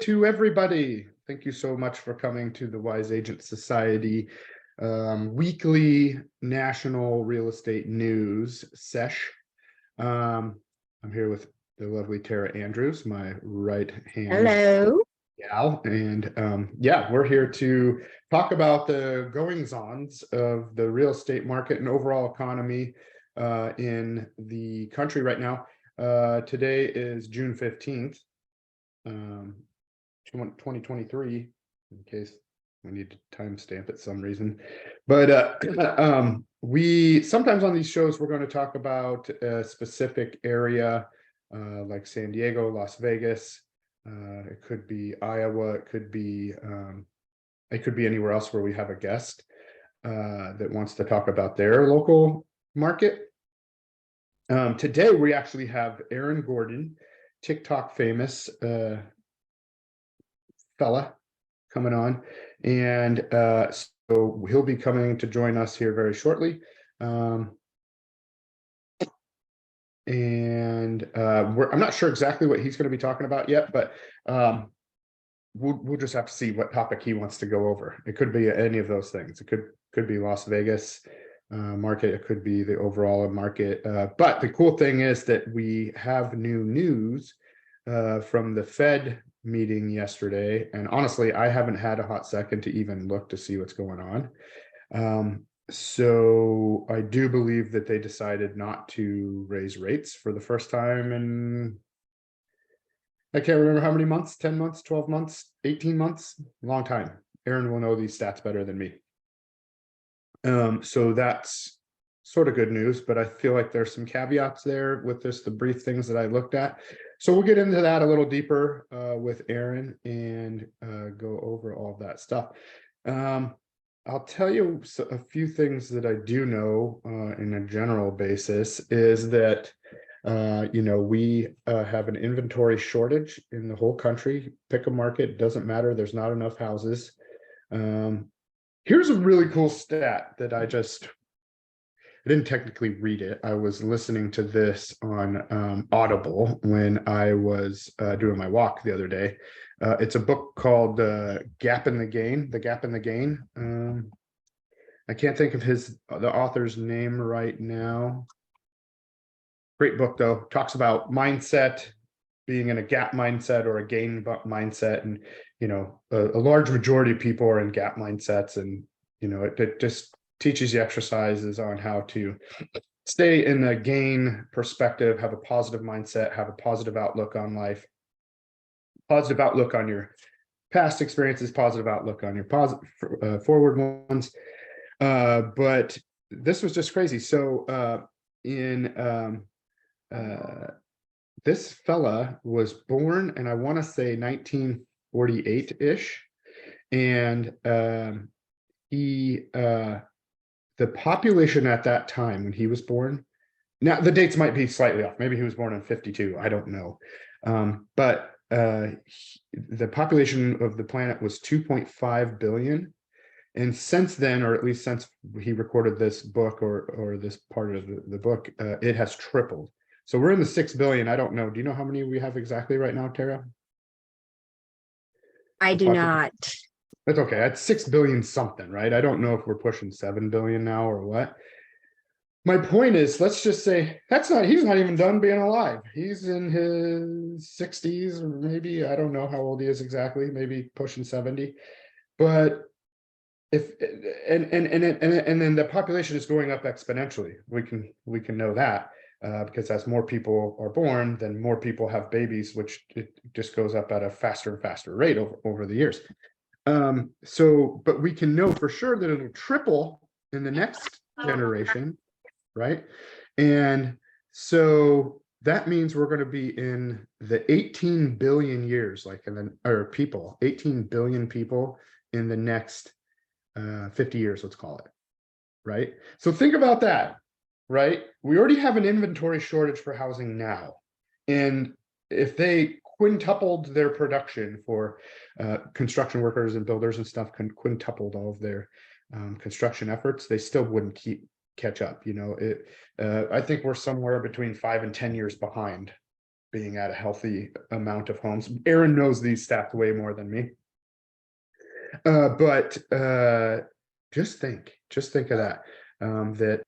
To everybody. Thank you so much for coming to the Wise Agent Society weekly national real estate news sesh. I'm here with the lovely Tara Andrews, my right hand Hello. gal, and yeah, we're here to talk about the goings-ons of the real estate market and overall economy in the country right now. Today is June 15th. 2023, in case we need to timestamp it some reason. But we sometimes on these shows we're going to talk about a specific area like San Diego, Las Vegas. It could be Iowa. It could be anywhere else where we have a guest that wants to talk about their local market. Today we actually have Aaron Gordon, TikTok famous fella, coming on, and so he'll be coming to join us here very shortly. I'm not sure exactly what he's going to be talking about yet, but we'll just have to see what topic he wants to go over. It could be any of those things. It could be Las Vegas market. It could be the overall market. But the cool thing is that we have new news from the Fed meeting yesterday, and honestly I haven't had a hot second to even look to see what's going on. So I do believe that they decided not to raise rates for the first time in, I can't remember how many months, 10 months, 12 months, 18 months, long time. Aaron will know these stats better than me. So that's sort of good news, but I feel like there's some caveats there with this, the brief things that I looked at. So we'll get into that a little deeper with Aaron and go over all that stuff. I'll tell you a few things that I do know in a general basis is that, we have an inventory shortage in the whole country. Pick a market, doesn't matter. There's not enough houses. Here's a really cool stat that I didn't technically read it. I was listening to this on Audible when I was doing my walk the other day. It's a book called Gap in the Gain, The Gap in the Gain. I can't think of the author's name right now. Great book though. Talks about mindset, being in a gap mindset or a gain mindset, and a large majority of people are in gap mindsets, and it just teaches you exercises on how to stay in a gain perspective, have a positive mindset, have a positive outlook on life, positive outlook on your past experiences, positive outlook on your forward ones. But this was just crazy. So this fella was born, and I want to say 1948-ish, and the population at that time when he was born, now the dates might be slightly off, maybe he was born in 52, I don't know, but the population of the planet was 2.5 billion, and since then, or at least since he recorded this book or this part of the book, it has tripled. So we're in the 6 billion. I don't know, do you know how many we have exactly right now, Tara? I do not. That's okay. That's 6 billion something, right? I don't know if we're pushing 7 billion now or what. My point is, let's just say he's not even done being alive. He's in his 60s, or maybe, I don't know how old he is exactly, maybe pushing 70. But and then the population is going up exponentially. We can know that because as more people are born, then more people have babies, which it just goes up at a faster and faster rate over the years. But we can know for sure that it'll triple in the next generation, right? And so that means we're going to be in the 18 billion years, 18 billion people in the next 50 years, let's call it, right? So think about that, right? We already have an inventory shortage for housing now, and if they quintupled their production for construction workers and builders and stuff, quintupled all of their construction efforts, they still wouldn't catch up. I think we're somewhere between 5 and 10 years behind being at a healthy amount of homes. Aaron knows these stats way more than me. But just think of that, that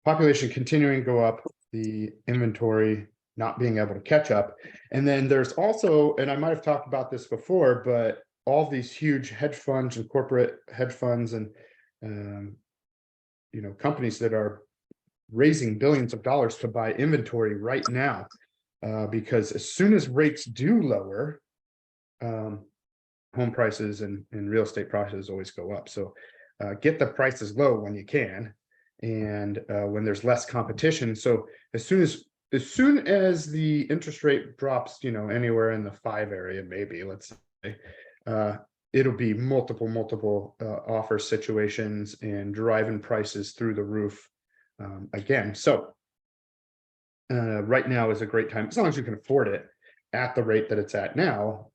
population continuing to go up, the inventory not being able to catch up. And then there's also, and I might have talked about this before, but all these huge hedge funds and corporate hedge funds and companies that are raising billions of dollars to buy inventory right now, because as soon as rates do lower, home prices and real estate prices always go up. So get the prices low when you can, and when there's less competition. So as soon as the interest rate drops, anywhere in the 5 area, maybe, let's say, it'll be multiple offer situations and driving prices through the roof again. So right now is a great time, as long as you can afford it at the rate that it's at now,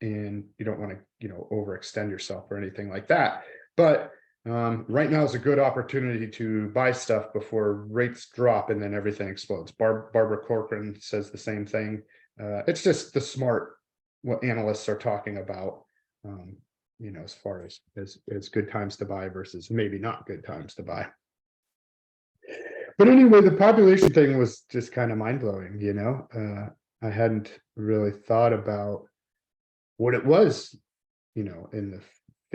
and you don't want to overextend yourself or anything like that. But right now is a good opportunity to buy stuff before rates drop and then everything explodes. Barbara Corcoran says the same thing. It's just the smart, what analysts are talking about, as far as good times to buy versus maybe not good times to buy. But anyway, the population thing was just kind of mind-blowing. I hadn't really thought about what it was, in the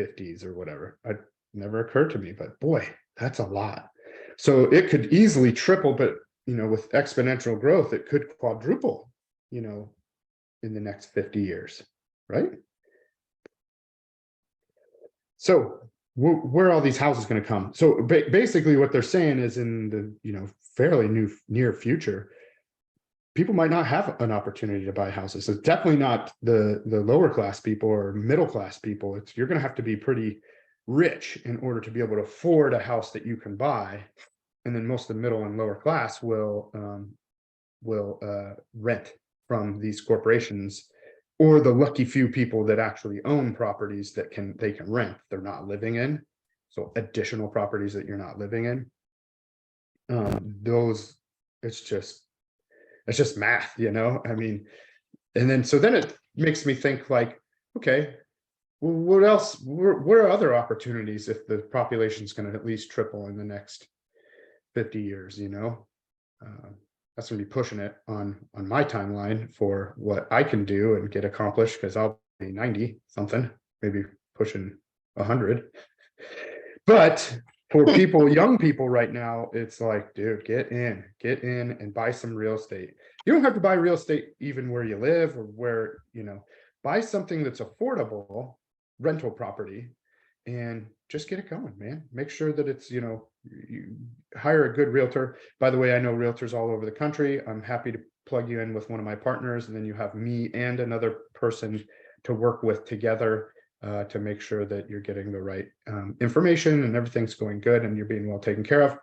50s or whatever. It never occurred to me, but boy, that's a lot. So it could easily triple, but with exponential growth, it could quadruple, in the next 50 years, right? So where are all these houses going to come? So basically what they're saying is, in the fairly near future, people might not have an opportunity to buy houses. It's definitely not the lower class people or middle class people. You're going to have to be pretty rich in order to be able to afford a house that you can buy. And then most of the middle and lower class will rent from these corporations, or the lucky few people that actually own properties that they can rent, they're not living in. So additional properties that you're not living in. It's just math, I mean, and then it makes me think, like, okay, well, what else? What are other opportunities if the population is going to at least triple in the next 50 years? That's going to be pushing it on my timeline for what I can do and get accomplished, because I'll be 90 something, maybe pushing 100. But for people, young people right now, it's like, dude, get in and buy some real estate. You don't have to buy real estate even where you live or where, buy something that's affordable, rental property, and just get it going, man. Make sure that it's, you hire a good realtor. By the way, I know realtors all over the country. I'm happy to plug you in with one of my partners, and then you have me and another person to work with together to make sure that you're getting the right information and everything's going good and you're being well taken care of.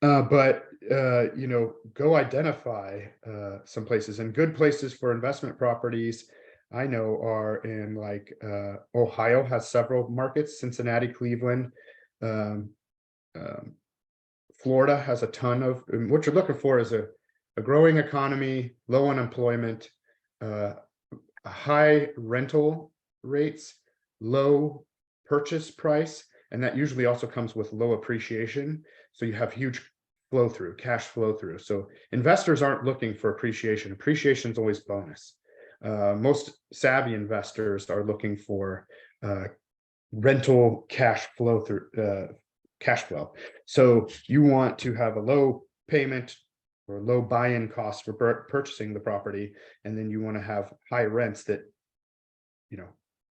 But go identify some places, and good places for investment properties I know are in, like, Ohio has several markets, Cincinnati, Cleveland, Florida has a ton of, and what you're looking for is a growing economy, low unemployment, high rental rates, low purchase price, and that usually also comes with low appreciation. So you have huge flow through, cash flow through. So investors aren't looking for appreciation. Appreciation is always bonus. Most savvy investors are looking for rental cash flow through cash flow. So you want to have a low payment or low buy-in cost for purchasing the property, and then you want to have high rents that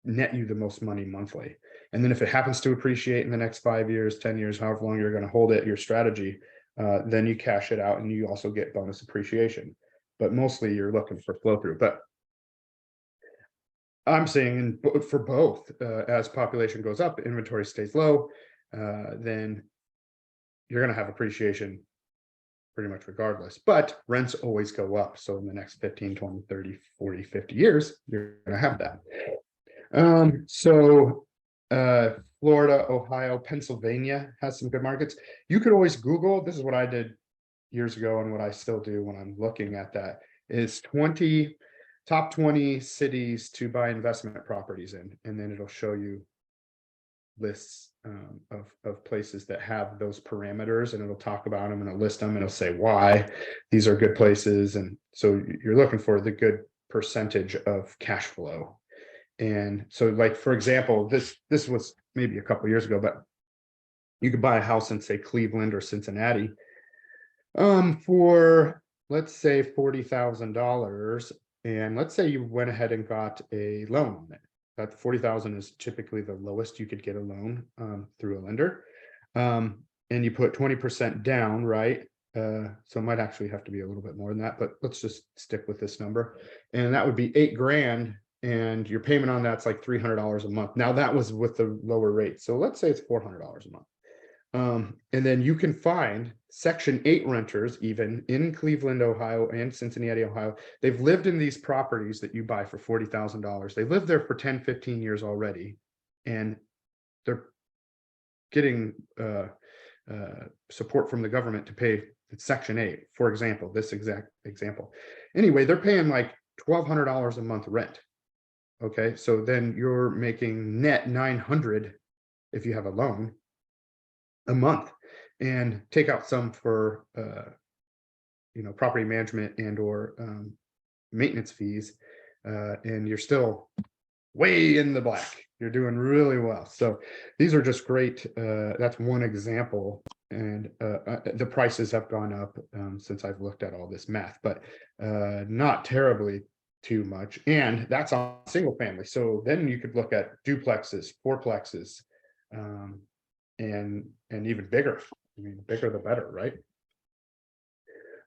net you the most money monthly. And then if it happens to appreciate in the next 5 years, 10 years, however long you're going to hold it, your strategy, then you cash it out and you also get bonus appreciation. But mostly you're looking for flow through. But I'm saying for both, as population goes up, inventory stays low, then you're going to have appreciation pretty much regardless. But rents always go up. So in the next 15, 20, 30, 40, 50 years, you're going to have that. Florida, Ohio, Pennsylvania has some good markets. You could always Google, this is what I did years ago, and what I still do when I'm looking at that is top 20 cities to buy investment properties in, and then it'll show you lists of places that have those parameters, and it'll talk about them and it'll list them and it'll say why these are good places. And so you're looking for the good percentage of cash flow. And so, like, for example, this was maybe a couple years ago, but you could buy a house in, say, Cleveland or Cincinnati for, let's say, $40,000. And let's say you went ahead and got a loan on it. That 40,000 is typically the lowest you could get a loan through a lender. And you put 20% down, right? So it might actually have to be a little bit more than that, but let's just stick with this number. And that would be $8,000. And your payment on that's like $300 a month. Now that was with the lower rate. So let's say it's $400 a month. And then you can find Section 8 renters, even in Cleveland, Ohio, and Cincinnati, Ohio. They've lived in these properties that you buy for $40,000. They lived there for 10, 15 years already, and they're getting support from the government to pay Section 8, for example, this exact example. Anyway, they're paying like $1,200 a month rent. Okay, so then you're making net $900 if you have a loan a month, and take out some for property management and or maintenance fees, and you're still way in the black. You're doing really well. So these are just great. That's one example, and the prices have gone up since I've looked at all this math, but not terribly too much. And that's on single family. So then you could look at duplexes, fourplexes, and even bigger. I mean, the bigger the better, right?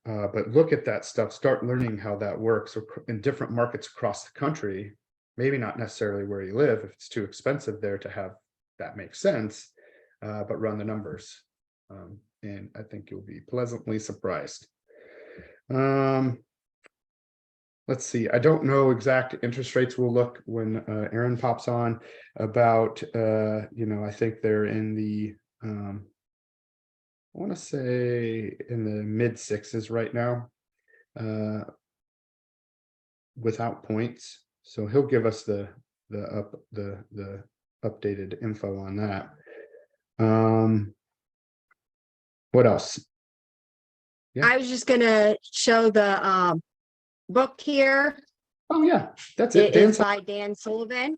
But look at that stuff, start learning how that works in different markets across the country. Maybe not necessarily where you live if it's too expensive there to have that make sense, but run the numbers, and I think you'll be pleasantly surprised. Let's see, I don't know exact interest rates. We'll look when Aaron pops on about, I think they're in the, I want to say in the mid sixes right now, without points. So he'll give us the updated info on that. What else? Yeah. I was just gonna show the book here. Oh yeah, that's it. It's by Dan Sullivan.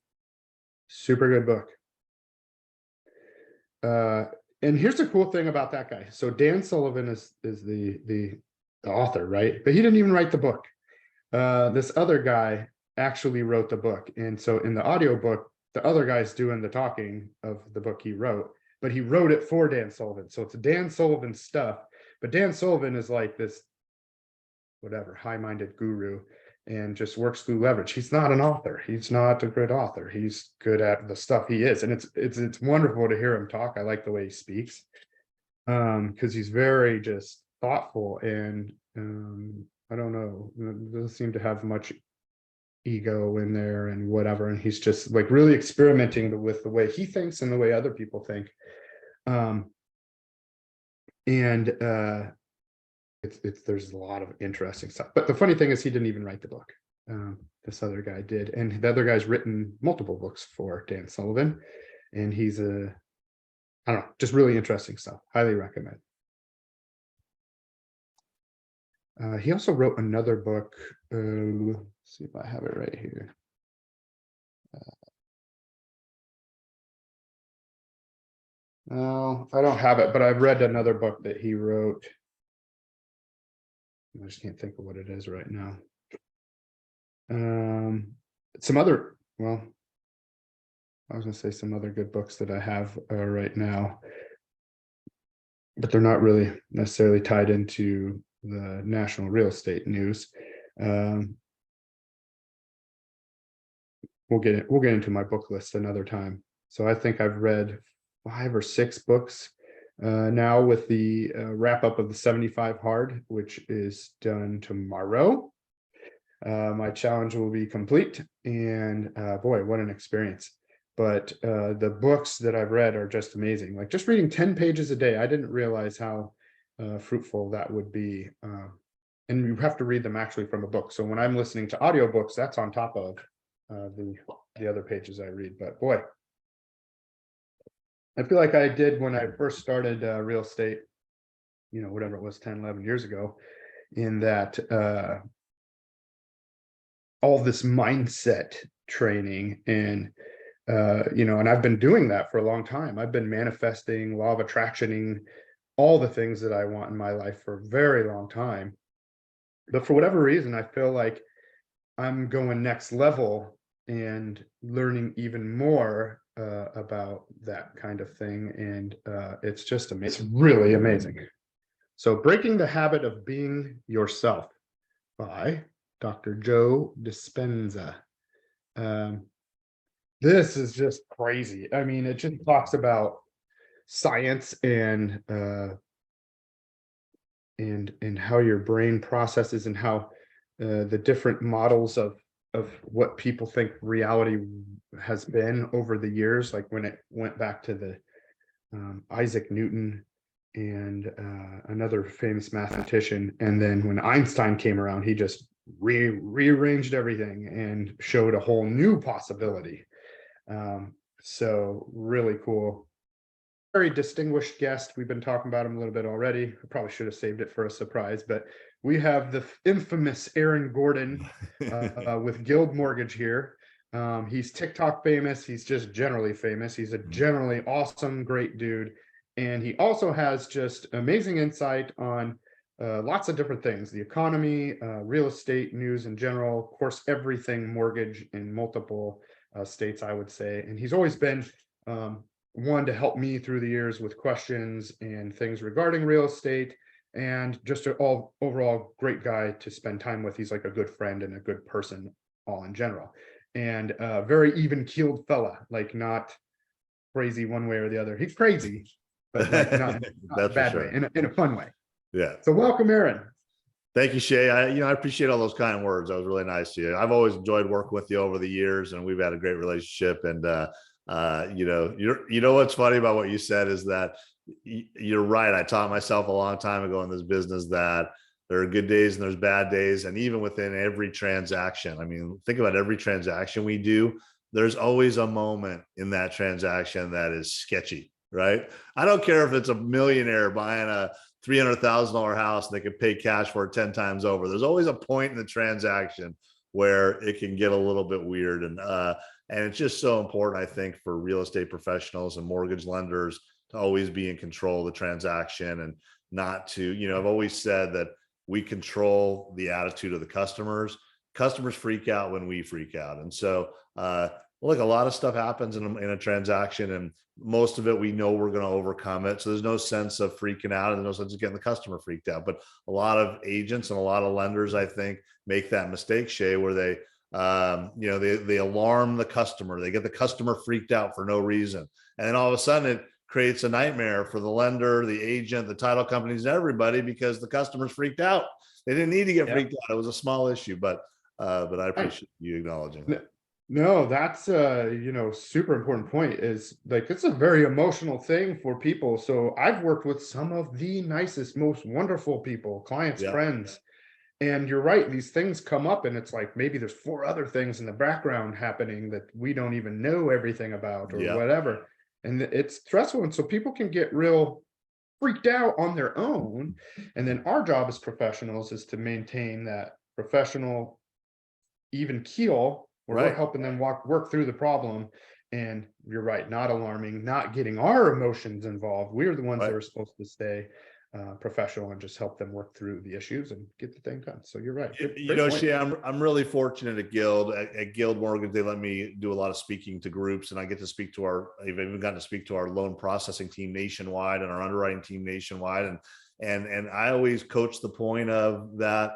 Super good book. And here's the cool thing about that guy. So Dan Sullivan is the author, right? But he didn't even write the book. This other guy actually wrote the book. And so in the audiobook, the other guy's doing the talking of the book he wrote, but he wrote it for Dan Sullivan. So it's Dan Sullivan stuff, but Dan Sullivan is like this, whatever, high-minded guru and just works through leverage. He's not an author. He's not a good author. He's good at the stuff he is. And it's wonderful to hear him talk. I like the way he speaks, because he's very just thoughtful, and I don't know, doesn't seem to have much ego in there and whatever. And he's just like really experimenting with the way he thinks and the way other people think. There's a lot of interesting stuff. But the funny thing is he didn't even write the book. This other guy did. And the other guy's written multiple books for Dan Sullivan. And he's I don't know, just really interesting stuff. Highly recommend. He also wrote another book. Let's see if I have it right here. No, I don't have it, but I've read another book that he wrote. I just can't think of what it is right now. Some other, well, I was going to say some other good books that I have right now, but they're not really necessarily tied into the national real estate news. We'll get into my book list another time. So I think I've read 5 or 6 books now, with the wrap up of the 75 hard, which is done tomorrow. My challenge will be complete, and boy, what an experience. But the books that I've read are just amazing. Like just reading 10 pages a day, I didn't realize how fruitful that would be. And you have to read them actually from a book. So when I'm listening to audiobooks, that's on top of the other pages I read. But boy, I feel like I did when I first started real estate, whatever it was, 10, 11 years ago, in that all this mindset training and and I've been doing that for a long time. I've been manifesting, law of attractioning all the things that I want in my life for a very long time. But for whatever reason, I feel like I'm going next level and learning even more about that kind of thing. And it's just amazing. It's really amazing. So Breaking the Habit of Being Yourself by Dr. Joe Dispenza. This is just crazy. I mean, it just talks about science and how your brain processes and how the different models of what people think reality has been over the years, like when it went back to the Isaac Newton and another famous mathematician, and then when Einstein came around, he just rearranged everything and showed a whole new possibility. So really cool. Very distinguished guest. We've been talking about him a little bit already. I probably should have saved it for a surprise, but we have the infamous Aaron Gordon with Guild Mortgage here. He's TikTok famous. He's just generally famous. He's a generally awesome, great dude. And he also has just amazing insight on lots of different things, the economy, real estate news in general, of course, everything mortgage in multiple states, I would say. And he's always been one to help me through the years with questions and things regarding real estate, and just an overall great guy to spend time with. He's like a good friend and a good person all in general, and very even-keeled fella, like not crazy one way or the other. He's crazy, but like not a bad way, in a fun way. Yeah. So welcome, Aaron. Thank you, Shay. I appreciate all those kind words. That was really nice to you. I've always enjoyed working with you over the years, and we've had a great relationship. And what's funny about what you said is that you're right. I taught myself a long time ago in this business that there are good days and there's bad days, and even within every transaction. I mean, think about every transaction we do. There's always a moment in that transaction that is sketchy, right? I don't care if it's a millionaire buying a $300,000 house and they can pay cash for it 10 times over. There's always a point in the transaction where it can get a little bit weird. And it's just so important, I think, for real estate professionals and mortgage lenders to always be in control of the transaction and not to, I've always said that we control the attitude of the customers. Customers freak out when we freak out. And so, look, a lot of stuff happens in a transaction, and most of it, we know we're going to overcome it. So there's no sense of freaking out, and there's no sense of getting the customer freaked out. But a lot of agents and a lot of lenders, I think, make that mistake, Shay, where they alarm the customer. They get the customer freaked out for no reason. And then all of a sudden it creates a nightmare for the lender, the agent, the title companies, everybody, because the customer's freaked out. They didn't need to get freaked out. It was a small issue, but I appreciate you acknowledging that. No, that's super important point. Is like, it's a very emotional thing for people. So I've worked with some of the nicest, most wonderful people, clients, friends. And you're right, these things come up and it's like maybe there's 4 other things in the background happening that we don't even know everything about or whatever. And it's stressful. And so people can get real freaked out on their own. And then our job as professionals is to maintain that professional even keel, where we're helping them work through the problem. And you're right, not alarming, not getting our emotions involved. We're the ones that are supposed to stay professional and just help them work through the issues and get the thing done. So you're right. Shay, I'm really fortunate at Guild Mortgage. They let me do a lot of speaking to groups, and I get to speak to I've even gotten to speak to our loan processing team nationwide and our underwriting team nationwide. And I always coach the point of that.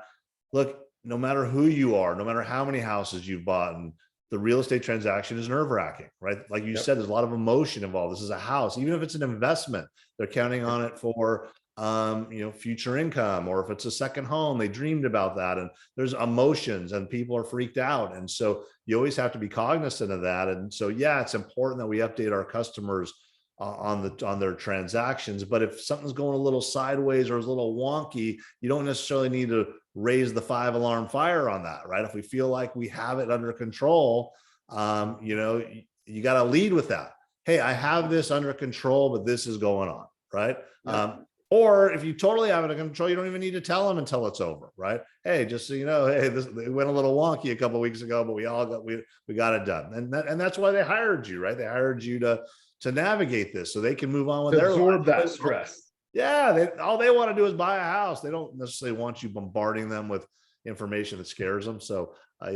Look, no matter who you are, no matter how many houses you've bought, and the real estate transaction is nerve-wracking, right? Like you said, there's a lot of emotion involved. This is a house. Even if it's an investment, they're counting on it for future income, or if it's a second home, they dreamed about that, and there's emotions and people are freaked out. And so you always have to be cognizant of that. And so, it's important that we update our customers on their transactions. But if something's going a little sideways or is a little wonky, you don't necessarily need to raise the 5-alarm fire on that, right? If we feel like we have it under control, you got to lead with that. Hey, I have this under control, but this is going on, right? Yeah. Or if you totally have it under control, you don't even need to tell them until it's over, right? Hey, just so you know, hey, it went a little wonky a couple of weeks ago, but we got it done, and that's why they hired you, right? They hired you to navigate this so they can move on with their absorb life. that stress. Yeah, all they want to do is buy a house. They don't necessarily want you bombarding them with information that scares them. So, I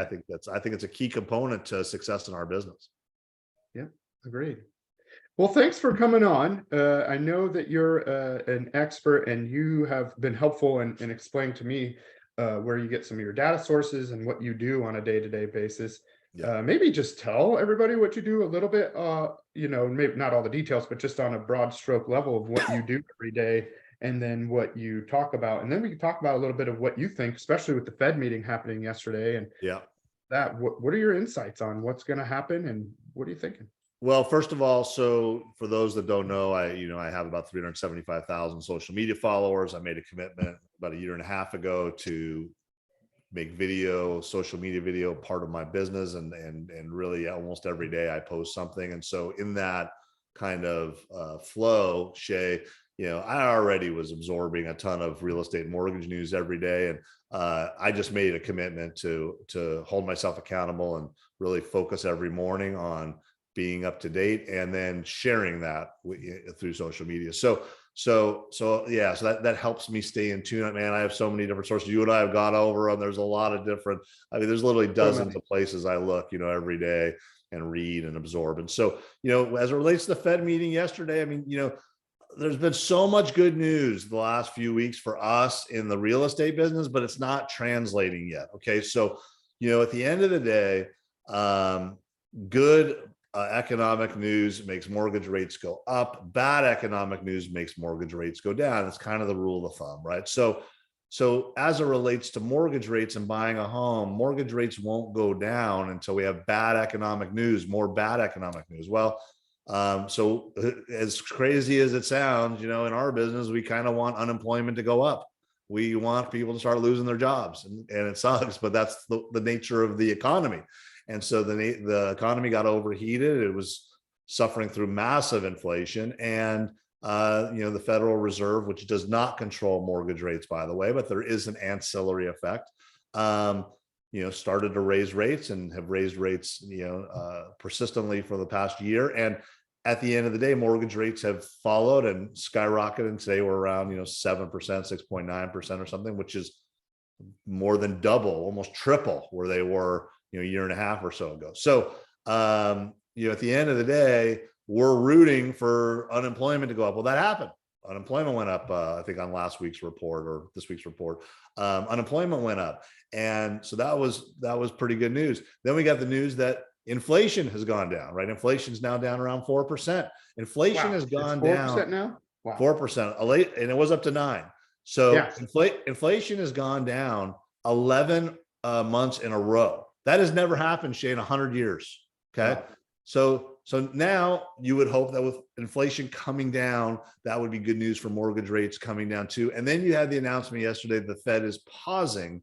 think it's a key component to success in our business. Yeah, agreed. Well, thanks for coming on. I know that you're an expert and you have been helpful in explaining to me where you get some of your data sources and what you do on a day-to-day basis. Yeah. Maybe just tell everybody what you do a little bit, maybe not all the details, but just on a broad stroke level of what you do every day and then what you talk about. And then we can talk about a little bit of what you think, especially with the Fed meeting happening yesterday. And what are your insights on what's going to happen and what are you thinking? Well, first of all, so for those that don't know, I have about 375,000 social media followers. I made a commitment about a year and a half ago to make social media video part of my business, and really almost every day I post something. And so in that kind of flow, Shay, I already was absorbing a ton of real estate mortgage news every day. And I just made a commitment to hold myself accountable and really focus every morning on being up to date and then sharing that through social media. So that helps me stay in tune. Man, I have so many different sources. You and I have gone over them. There's a lot of different, there's literally dozens of places I look, every day and read and absorb. And so, as it relates to the Fed meeting yesterday, there's been so much good news the last few weeks for us in the real estate business, but it's not translating yet. Okay. So, at the end of the day, good economic news makes mortgage rates go up. Bad economic news makes mortgage rates go down. It's kind of the rule of thumb, right? So as it relates to mortgage rates and buying a home, mortgage rates won't go down until we have bad economic news, more bad economic news. Well, so as crazy as it sounds, in our business, we kind of want unemployment to go up. We want people to start losing their jobs, and it sucks, but that's the nature of the economy. And so the economy got overheated. It was suffering through massive inflation. And, the Federal Reserve, which does not control mortgage rates, by the way, but there is an ancillary effect, started to raise rates and have raised rates, persistently for the past year. And at the end of the day, mortgage rates have followed and skyrocketed. And today we're around, 7%, 6.9% or something, which is more than double, almost triple where they were, a year and a half or so ago. So, at the end of the day, we're rooting for unemployment to go up. Well, that happened. Unemployment went up, I think on last week's report or this week's report, unemployment went up. And so that was pretty good news. Then we got the news that inflation has gone down, right? Inflation is now down around 4%. Inflation has gone down 4% now. Wow. 4%, and it was up to 9%. So inflation has gone down 11 months in a row. That has never happened, Shay, in 100 years. Okay. Wow. So now you would hope that with inflation coming down, that would be good news for mortgage rates coming down too. And then you had the announcement yesterday that the Fed is pausing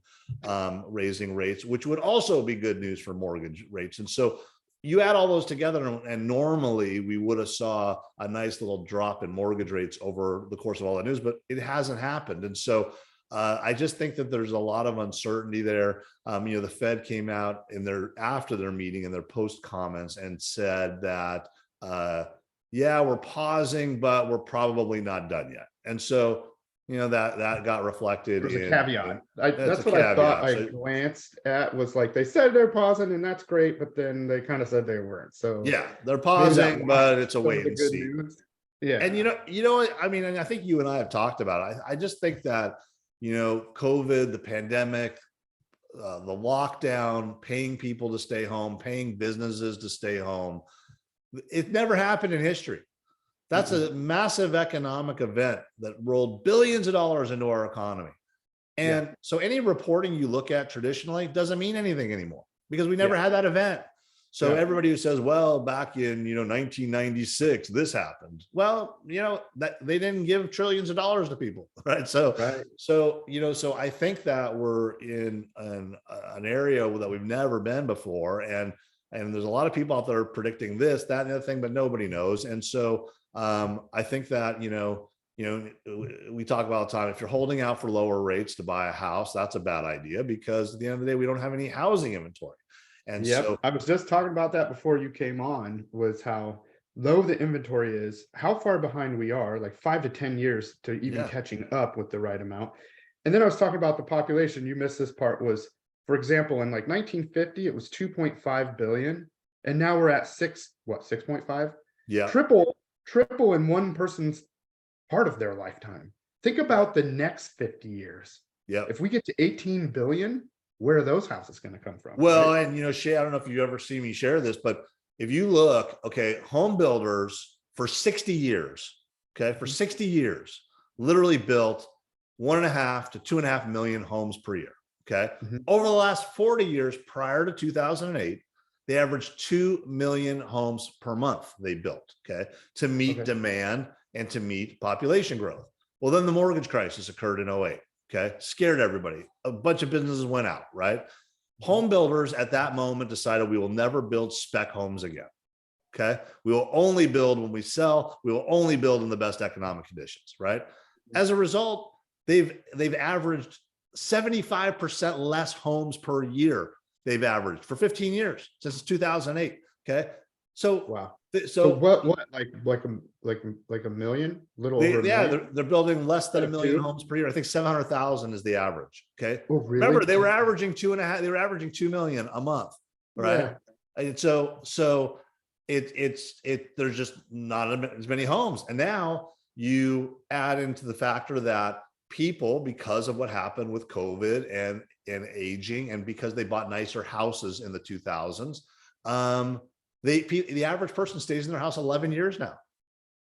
raising rates, which would also be good news for mortgage rates. And so you add all those together, and normally we would have saw a nice little drop in mortgage rates over the course of all that news, but it hasn't happened. And so I just think that there's a lot of uncertainty there. The Fed came out after their meeting in their post comments and said that, we're pausing, but we're probably not done yet. And so, that got reflected. There's a caveat. That's what I thought. I glanced at was like, they said they're pausing and that's great, but then they kind of said they weren't. So yeah, they're pausing, but it's a wait and see. News. Yeah. And and I think you and I have talked about it. I just think that, COVID, the pandemic, the lockdown, paying people to stay home, paying businesses to stay home, it never happened in history. That's a massive economic event that rolled billions of dollars into our economy. And so any reporting you look at traditionally doesn't mean anything anymore because we never had that event. So Yeah. everybody who says, well, back in, 1996, this happened. Well, that they didn't give trillions of dollars to people, right? So, Right. so I think that we're in an area that we've never been before. And there's a lot of people out there predicting this, that, and the other thing, but nobody knows. And so I think that, we talk about all the time, if you're holding out for lower rates to buy a house, that's a bad idea, because at the end of the day, we don't have any housing inventory. And Yep. so I was just talking about that before you came on, was how low the inventory is, how far behind we are, like 5 to 10 years to even Yeah. catching up with the right amount. And then I was talking about the population. You missed this part. Was, for example, in like 1950, it was 2.5 billion. And now we're at 6.5? yeah, Triple in one person's part of their lifetime. Think about the next 50 years. yeah. If we get to 18 billion, where are those houses going to come from? Well, right? and Shay, I don't know if you ever see me share this, but if you look, okay, home builders for 60 years, okay, for 60 years, literally built 1.5 to 2.5 million homes per year. Okay. Mhm. Over the last 40 years prior to 2008, they averaged 2 million homes per month they built, okay, to meet Okay. demand and to meet population growth. Well, then the mortgage crisis occurred in 08. Okay. Scared everybody. A bunch of businesses went out, right? Home builders at that moment decided we will never build spec homes again. Okay. We will only build when we sell. We will only build in the best economic conditions, right? As a result, they've averaged 75% less homes per year. They've averaged for 15 years since 2008. Okay. So, Wow. So so what like a million, little over a yeah, million? they're building less than a Like million two? homes per year. I think 700,000 is the average. Okay. Oh, really? Remember, they were averaging 2.5, they were averaging 2 million a month. Right. Yeah. And so there's just not as many homes. And now you add into the factor that people, because of what happened with COVID and aging, and because they bought nicer houses in the 2000s, the average person stays in their house 11 years now.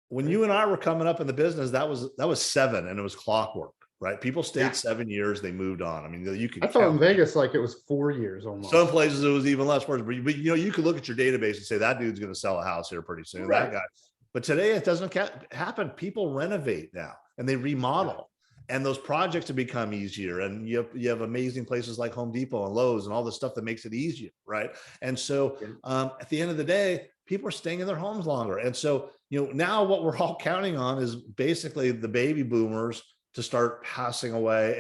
When you and I were coming up in the business, that was 7, and it was clockwork, right? People stayed Yeah. 7 years, they moved on. I mean, you could I thought in count. Vegas, like it was 4 years almost. Some places it was even less worse, but you could look at your database and say that dude's going to sell a house here pretty soon. Right. That guy. But today it doesn't happen. People renovate now and they remodel, and those projects have become easier. And you have amazing places like Home Depot and Lowe's and all the stuff that makes it easier, right? And so at the end of the day, people are staying in their homes longer. And so now what we're all counting on is basically the baby boomers to start passing away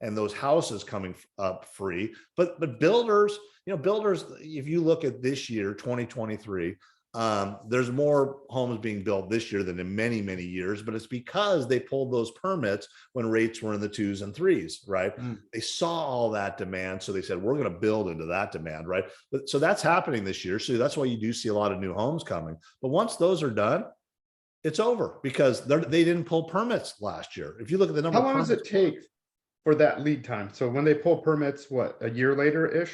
and those houses coming up free. But builders, if you look at this year, 2023, there's more homes being built this year than in many, many years, but it's because they pulled those permits when rates were in the 2s and 3s, right? They saw all that demand. So they said, we're going to build into that demand, right? So that's happening this year. So that's why you do see a lot of new homes coming. But once those are done, it's over, because they didn't pull permits last year. If you look at the number, how long does it take for that lead time? So when they pull permits, what, a year later ish?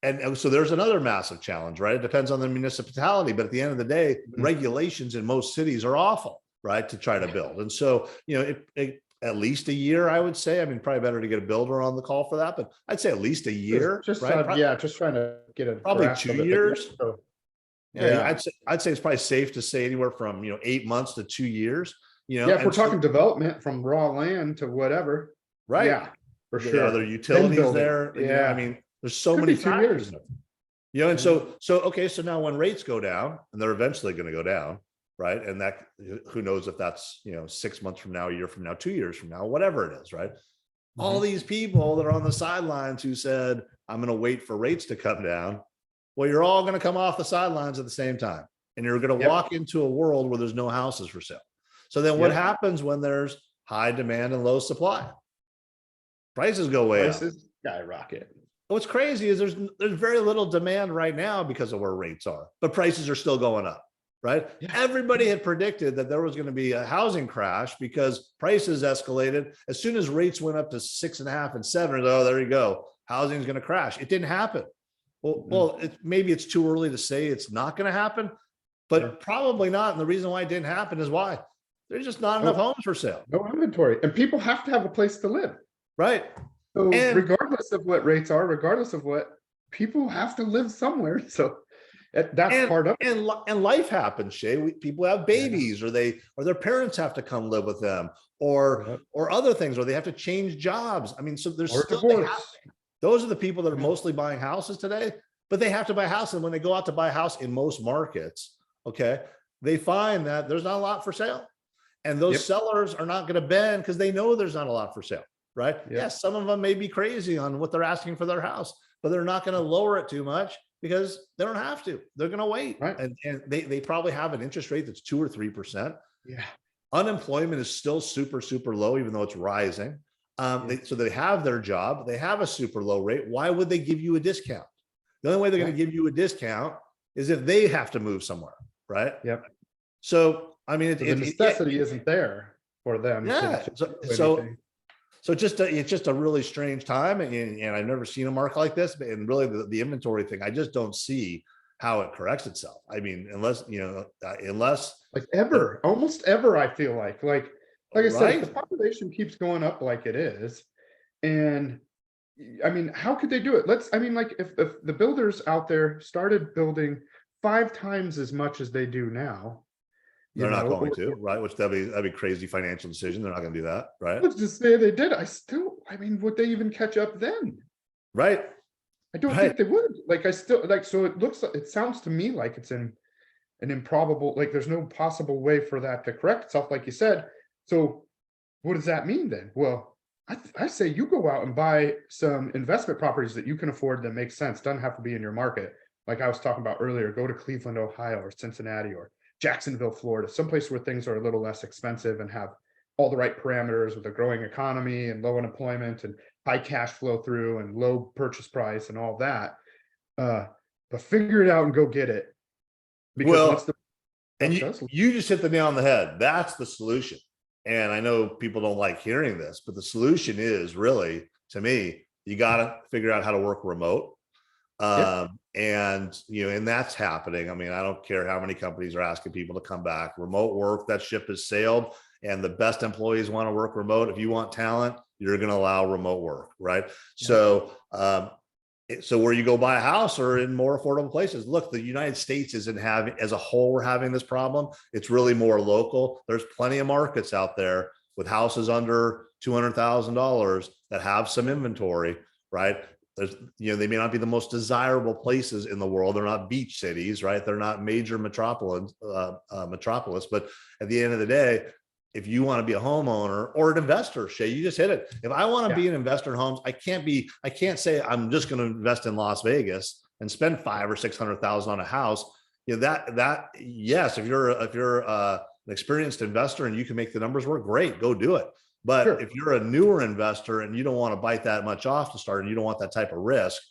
And so there's another massive challenge, right? It depends on the municipality, but at the end of the day, regulations in most cities are awful, right? To try to build. And so, at least a year, I would say. I mean, probably better to get a builder on the call for that, but I'd say at least a year, Just right? just trying to get a Probably grasp 2 of it. years. So, Yeah, I'd say it's probably safe to say anywhere from 8 months to 2 years. if we're talking development from raw land to whatever, right? Yeah, for There sure. are other utilities building. there. Yeah. I mean, there's so Could many be 2 factors. years. And so okay, so now when rates go down, and they're eventually going to go down, right? And that, who knows if that's 6 months from now, a year from now, 2 years from now, whatever it is, right? All these people that are on the sidelines who said, I'm going to wait for rates to come down. Well, you're all going to come off the sidelines at the same time, and you're going to walk into a world where there's no houses for sale. So then what happens when there's high demand and low supply? Prices go way up. Prices skyrocket. What's crazy is there's very little demand right now because of where rates are, but prices are still going up, right? Yeah. Everybody had predicted that there was going to be a housing crash because prices escalated. As soon as rates went up to 6.5 and 7, oh, there you go, housing is going to crash. It didn't happen. Well, maybe it's too early to say it's not going to happen, but probably not. And the reason why it didn't happen is why there's just not enough homes for sale. No inventory, and people have to have a place to live. Right. So And- regardless of what rates are, regardless of what, people have to live somewhere. So That's part of it. And life happens, Shay. People have babies, or their parents have to come live with them, or other things, or they have to change jobs. I mean, so there's Or still divorce. those are the people that are mostly buying houses today, but they have to buy a house. And when they go out to buy a house in most markets, okay, they find that there's not a lot for sale. And those sellers are not going to bend because they know there's not a lot for sale, right? Yes, some of them may be crazy on what they're asking for their house, but they're not going to lower it too much because they don't have to. They're going to wait. Right. And they probably have an interest rate that's 2 or 3%. Yeah. Unemployment is still super, super low, even though it's rising. So they have their job, they have a super low rate. Why would they give you a discount? The only way they're going to give you a discount is if they have to move somewhere, right? Yep. So, I mean, the necessity isn't there for them. Yeah. So it's just a really strange time. And I've never seen a market like this, and really the inventory thing, I just don't see how it corrects itself. I mean, unless like almost ever, I feel like I said, if the population keeps going up like it is, and I mean, how could they do it? Like if the builders out there started building 5 times as much as they do now, they're not going to, right? Which that'd be crazy financial decision. They're not going to do that, right? Let's just say they did. I mean, would they even catch up then? Right. I don't think they would. So it sounds to me like it's an improbable, like there's no possible way for that to correct itself, like you said. So what does that mean then? Well, I say you go out and buy some investment properties that you can afford that make sense. Doesn't have to be in your market. Like I was talking about earlier, go to Cleveland, Ohio, or Cincinnati, or Jacksonville, Florida, someplace where things are a little less expensive and have all the right parameters with a growing economy and low unemployment and high cash flow through and low purchase price and all that. But figure it out and go get it. Because you just hit the nail on the head. That's the solution. And I know people don't like hearing this, but the solution is really, to me, you got to figure out how to work remote. And that's happening. I mean, I don't care how many companies are asking people to come back. Remote work, that ship has sailed, and the best employees want to work remote. If you want talent, you're going to allow remote work, right? So where you go buy a house or in more affordable places. Look, the United States isn't having, as a whole, we're having this problem. It's really more local. There's plenty of markets out there with houses under $200,000 that have some inventory, right? There's, they may not be the most desirable places in the world. They're not beach cities, right? They're not major metropolis, but at the end of the day, if you want to be a homeowner or an investor, Shay, you just hit it. If I want to be an investor in homes, I can't say I'm just going to invest in Las Vegas and spend $500,000 or $600,000 on a house. Yes, if you're an experienced investor and you can make the numbers work, great, go do it. But if you're a newer investor and you don't want to bite that much off to start, and you don't want that type of risk,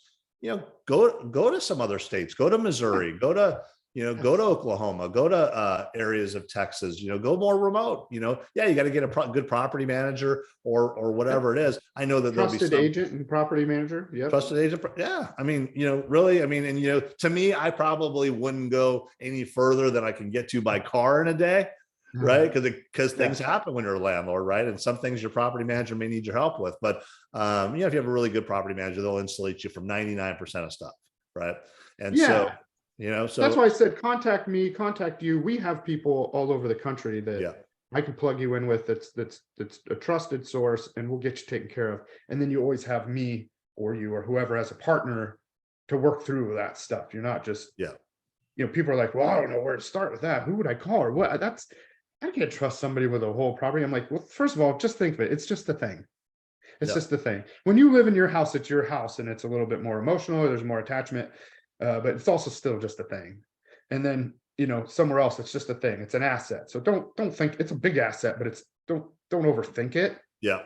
go to some other states, go to Missouri, go to Oklahoma, go to areas of Texas, go more remote, you got to get a good property manager or whatever it is. I know that trusted agent and property manager. Yeah. Trusted agent. Yeah. I mean, really, to me, I probably wouldn't go any further than I can get to by car in a day. Right. Because things happen when you're a landlord, right? And some things your property manager may need your help with. But, if you have a really good property manager, they'll insulate you from 99% of stuff. Right. And so that's why I said, contact me, contact you. We have people all over the country that I can plug you in with. That's a trusted source, and we'll get you taken care of. And then you always have me or you or whoever as a partner to work through that stuff. You're not just, people are like, well, I don't know where to start with that. Who would I call or what? I can't trust somebody with a whole property. I'm like, well, first of all, just think of it. It's just a thing. It's just the thing. When you live in your house, it's your house, and it's a little bit more emotional. There's more attachment, but it's also still just a thing. And then, somewhere else, it's just a thing. It's an asset. So don't think it's a big asset, but don't overthink it. Yeah.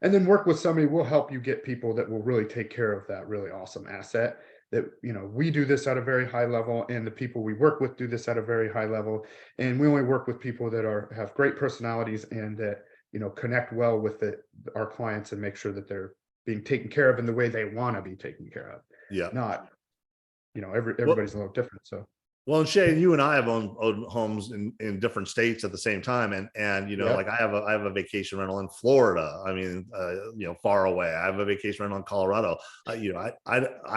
And then work with somebody. We'll help you get people that will really take care of that really awesome asset. That, we do this at a very high level, and the people we work with do this at a very high level. And we only work with people that have great personalities and that, connect well with our clients and make sure that they're being taken care of in the way they want to be taken care of. Yeah. Not, everybody's a little different. So. Well, and Shay, you and I have owned homes in different states at the same time. And, Yep. like I have a vacation rental in Florida. I mean, far away. I have a vacation rental in Colorado. I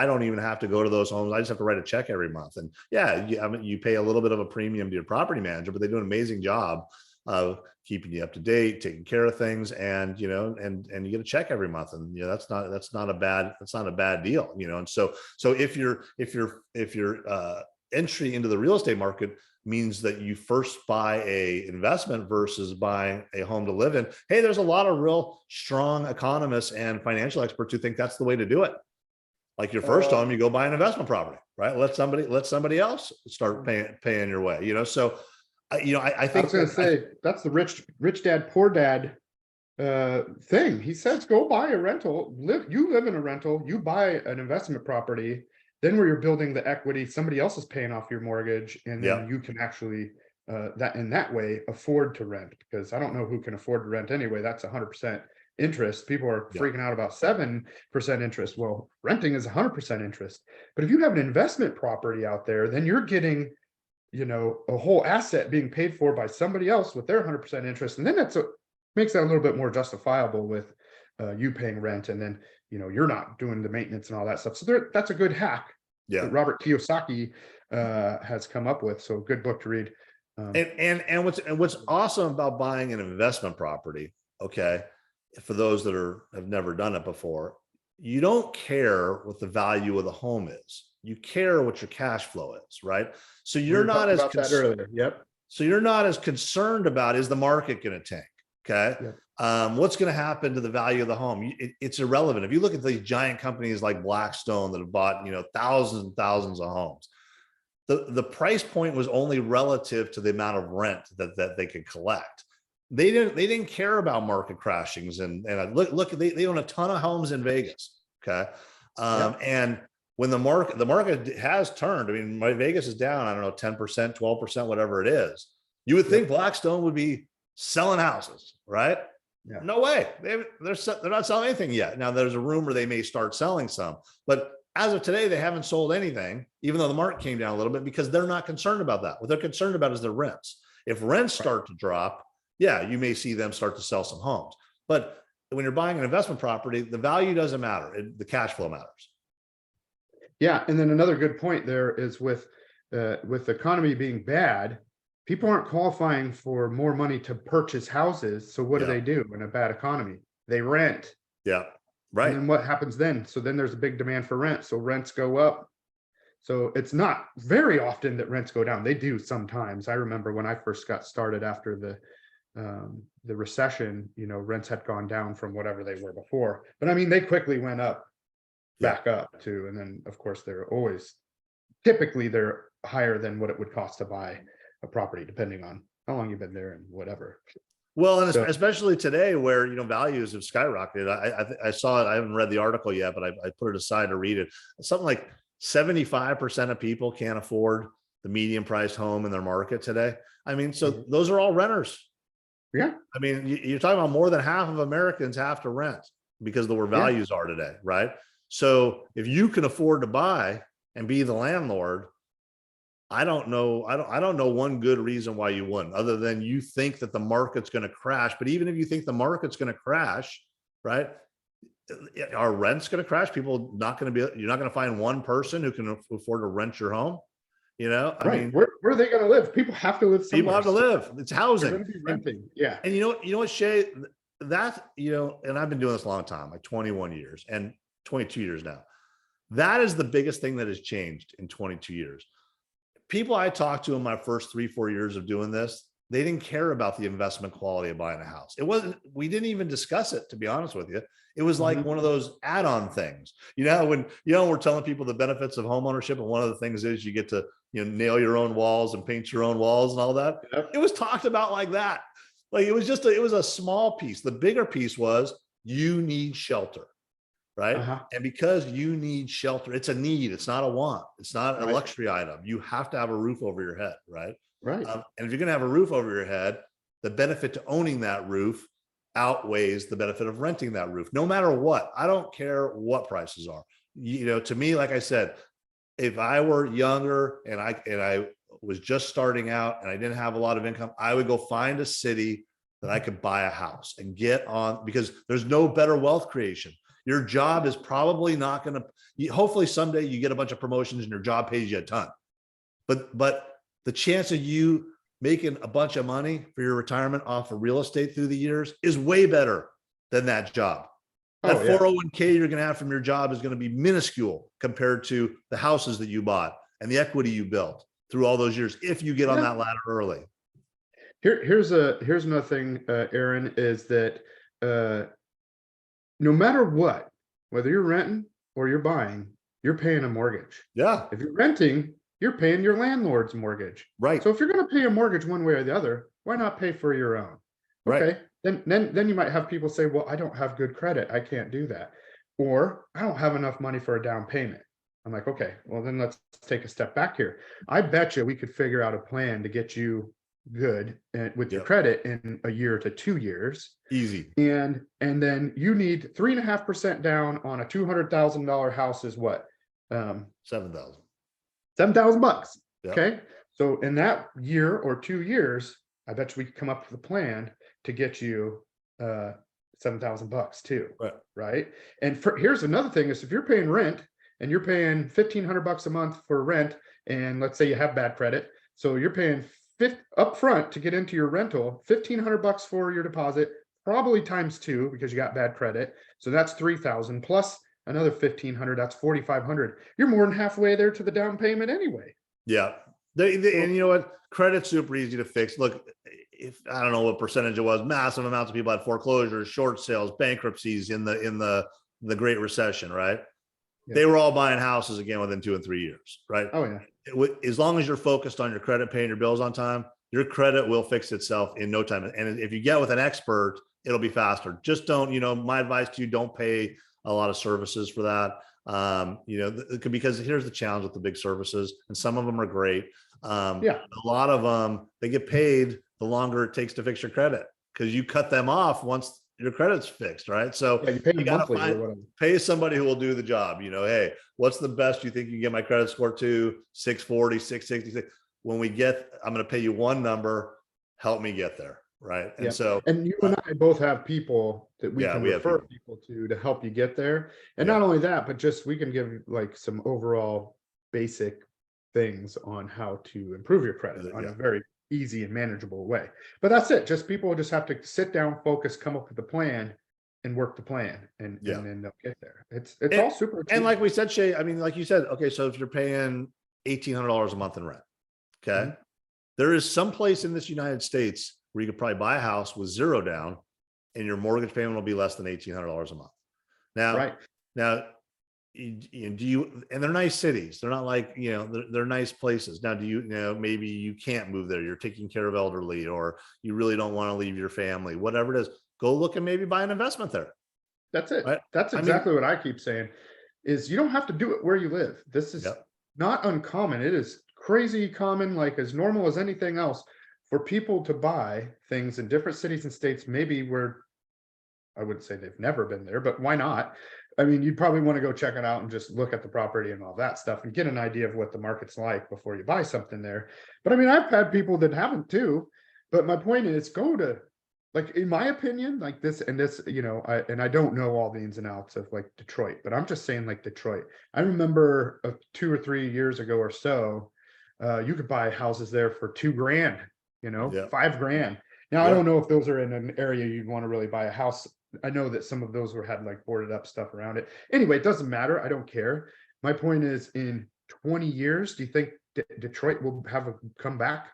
don't even have to go to those homes. I just have to write a check every month. And yeah, you pay a little bit of a premium to your property manager, but they do an amazing job of keeping you up to date, taking care of things, and and you get a check every month, and that's not a bad deal, And so if your entry into the real estate market means that you first buy a investment versus buying a home to live in, hey, there's a lot of real strong economists and financial experts who think that's the way to do it. Like your first home, you go buy an investment property, right? Let somebody else start paying your way, So I think I was going to say that's the rich dad, poor dad thing. He says, go buy a rental, you live in a rental, you buy an investment property, then where you're building the equity, somebody else is paying off your mortgage, and then you can actually that way afford to rent, because I don't know who can afford to rent anyway. That's 100% interest. People are freaking out about 7% interest. Well, renting is 100% interest. But if you have an investment property out there, then you're getting a whole asset being paid for by somebody else with their 100% interest. And then makes that a little bit more justifiable with you paying rent. And then, you're not doing the maintenance and all that stuff. So that's a good hack that Robert Kiyosaki has come up with. So good book to read. And what's awesome about buying an investment property, okay, for those that have never done it before, you don't care what the value of the home is. You care what your cash flow is, right? So you're not as earlier. Yep. So you're not as concerned about, is the market going to tank? Okay. Yep. What's going to happen to the value of the home? It's irrelevant. If you look at these giant companies like Blackstone that have bought, thousands and thousands of homes, the price point was only relative to the amount of rent that they could collect. They didn't care about market crashings. And look, they own a ton of homes in Vegas. Okay. And when the market has turned, I mean, my Vegas is down, I don't know, 10%, 12%, whatever it is. You would think Blackstone would be selling houses, right? Yeah. No way. They're not selling anything yet. Now there's a rumor they may start selling some, but as of today, they haven't sold anything, even though the market came down a little bit, because they're not concerned about that. What they're concerned about is their rents. If rents start to drop, you may see them start to sell some homes. But when you're buying an investment property, the value doesn't matter. The cash flow matters. Yeah. And then another good point there is with the economy being bad, people aren't qualifying for more money to purchase houses. So what do they do in a bad economy? They rent. Yeah. Right. And then what happens then? So then there's a big demand for rent. So rents go up. So it's not very often that rents go down. They do sometimes. I remember when I first got started after the recession, rents had gone down from whatever they were before. But I mean, they quickly went up, back up too. And then of course typically they're higher than what it would cost to buy a property, depending on how long you've been there and whatever. Well, and especially today where, values have skyrocketed. I saw it. I haven't read the article yet, but I put it aside to read it. Something like 75% of people can't afford the median priced home in their market today. I mean, so those are all renters. Yeah. I mean, you're talking about more than half of Americans have to rent because of where values are today, right? So if you can afford to buy and be the landlord, I don't know one good reason why you wouldn't, other than you think that the market's going to crash. But even if you think the market's going to crash, right? Are rents going to crash? You're not going to find one person who can afford to rent your home. I mean, where are they going to live? People have to live somewhere. People have to live. It's housing. They're going to be renting. Yeah. And you know what, Shay, and I've been doing this a long time, like 21 years and 22 years now. That is the biggest thing that has changed in 22 years. People I talked to in my first 3-4 years of doing this, they didn't care about the investment quality of buying a house. We didn't even discuss it, to be honest with you. It was like one of those add-on things. When we're telling people the benefits of home ownership, and one of the things is you get to nail your own walls and paint your own walls and all that. Yep. It was talked about like that. Like it was a small piece. The bigger piece was you need shelter. Right. And because you need shelter, it's a need. It's not a want. It's not a luxury item. You have to have a roof over your head. Right. Right. And if you're going to have a roof over your head, the benefit to owning that roof outweighs the benefit of renting that roof, no matter what. I don't care what prices are. To me, like I said, if I were younger and I was just starting out and I didn't have a lot of income, I would go find a city that I could buy a house and get on, because there's no better wealth creation. Your job is probably not going to, hopefully someday you get a bunch of promotions and your job pays you a ton. But the chance of you making a bunch of money for your retirement off of real estate through the years is way better than that job. That 401k you're going to have from your job is going to be minuscule compared to the houses that you bought and the equity you built through all those years, if you get on that ladder early. Here's another thing, Aaron, is that no matter what, whether you're renting or you're buying, you're paying a mortgage. Yeah. If you're renting, you're paying your landlord's mortgage. Right. So if you're going to pay a mortgage one way or the other, why not pay for your own? Okay. Right. Then you might have people say, well, I don't have good credit, I can't do that. Or I don't have enough money for a down payment. I'm like, okay, well then let's take a step back here. I bet you we could figure out a plan to get you good with your credit in a year to 2 years. Easy. And then you need 3.5% down on a $200,000 house is what? 7,000. $7,000. Yep. Okay. So in that year or 2 years, I bet you we could come up with a plan to get you $7,000 too. Right. And here's another thing is if you're paying rent and you're paying $1,500 a month for rent, and let's say you have bad credit, so you're paying up front to get into your rental, $1,500 for your deposit, probably times 2 because you got bad credit. So that's 3,000 plus another 1,500. That's 4,500. You're more than halfway there to the down payment anyway. Yeah. And you know what? Credit's super easy to fix. Look, if I don't know what percentage it was, massive amounts of people had foreclosures, short sales, bankruptcies in the Great Recession, right? Yeah. They were all buying houses again within 2 and 3 years, right? Oh yeah. As long as you're focused on your credit, paying your bills on time, your credit will fix itself in no time. And if you get with an expert, it'll be faster. Just don't, my advice to you, don't pay a lot of services for that. Because here's the challenge with the big services, and some of them are great. A lot of them, they get paid the longer it takes to fix your credit, because you cut them off once your credit's fixed, right? So you got to pay somebody who will do the job. Hey, what's the best you think you can get my credit score to? 640, 666. When I'm going to pay you one number, help me get there. Right. And and you and I both have people that we can refer people to help you get there. And not only that, but just we can give like some overall basic things on how to improve your credit on a very easy and manageable way. But that's it. Just people just have to sit down, focus, come up with a plan and work the plan and then they'll get there. It's all super cheap. And like we said, Shay, I mean, like you said, okay, so if you're paying $1,800 a month in rent, okay, there is some place in this United States where you could probably buy a house with 0 down and your mortgage payment will be less than $1,800 a month. Now, and they're nice cities. They're not like, they're nice places. Now, maybe you can't move there. You're taking care of elderly, or you really don't want to leave your family, whatever it is, go look and maybe buy an investment there. That's it. Right? That's exactly what I keep saying is you don't have to do it where you live. This is not uncommon. It is crazy common, like as normal as anything else, for people to buy things in different cities and states, maybe where I wouldn't say they've never been there, but why not? I mean, you'd probably want to go check it out and just look at the property and all that stuff and get an idea of what the market's like before you buy something there. But I mean, I've had people that haven't too, but my point is go to, like, in my opinion, like this, I don't know all the ins and outs of like Detroit, but I'm just saying like Detroit. I remember 2 or 3 years ago or so, you could buy houses there for $2,000, $5,000. Now, I don't know if those are in an area you'd want to really buy a house. I know that some of those had like boarded up stuff around it. Anyway, it doesn't matter. I don't care. My point is, in 20 years, do you think Detroit will have a comeback?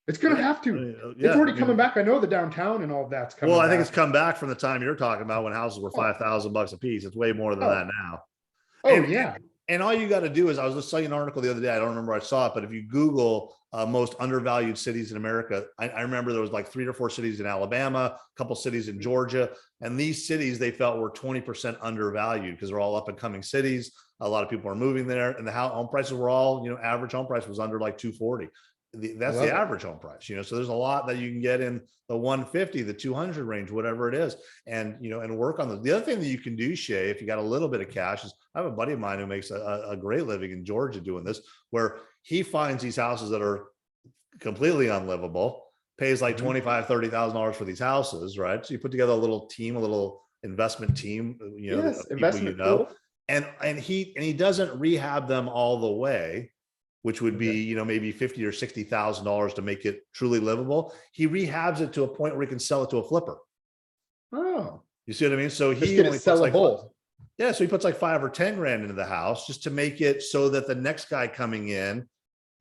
It's going to have to. It's already coming back. I know the downtown and all of that's coming back. Well, I think it's come back from the time you're talking about when houses were $5,000 a piece. It's way more than that now. And all you got to do is, I was just citing an article the other day. I don't remember where I saw it, but if you Google most undervalued cities in America, I remember there was like 3 or 4 cities in Alabama, a couple cities in Georgia, and these cities they felt were 20% undervalued because they're all up and coming cities. A lot of people are moving there, and the home prices were all, average home price was under like 240. That's the average home price, so there's a lot that you can get in the 150, the 200 range, whatever it is, and and work on those. The other thing that you can do, Shay, if you got a little bit of cash, is I have a buddy of mine who makes a great living in Georgia doing this, where he finds these houses that are completely unlivable, pays like $25,000-$30,000 for these houses, right? So you put together a little team, a little investment team, you know, Yes, people investment you know, pool. and he doesn't rehab them all the way, which would be, Okay. you know, maybe $50,000 or $60,000 to make it truly livable. He rehabs it to a point where he can sell it to a flipper. Oh, You see what I mean? So just he get it only puts like, sellable. yeah, so he puts like 5 or 10 grand into the house just to make it so that the next guy coming in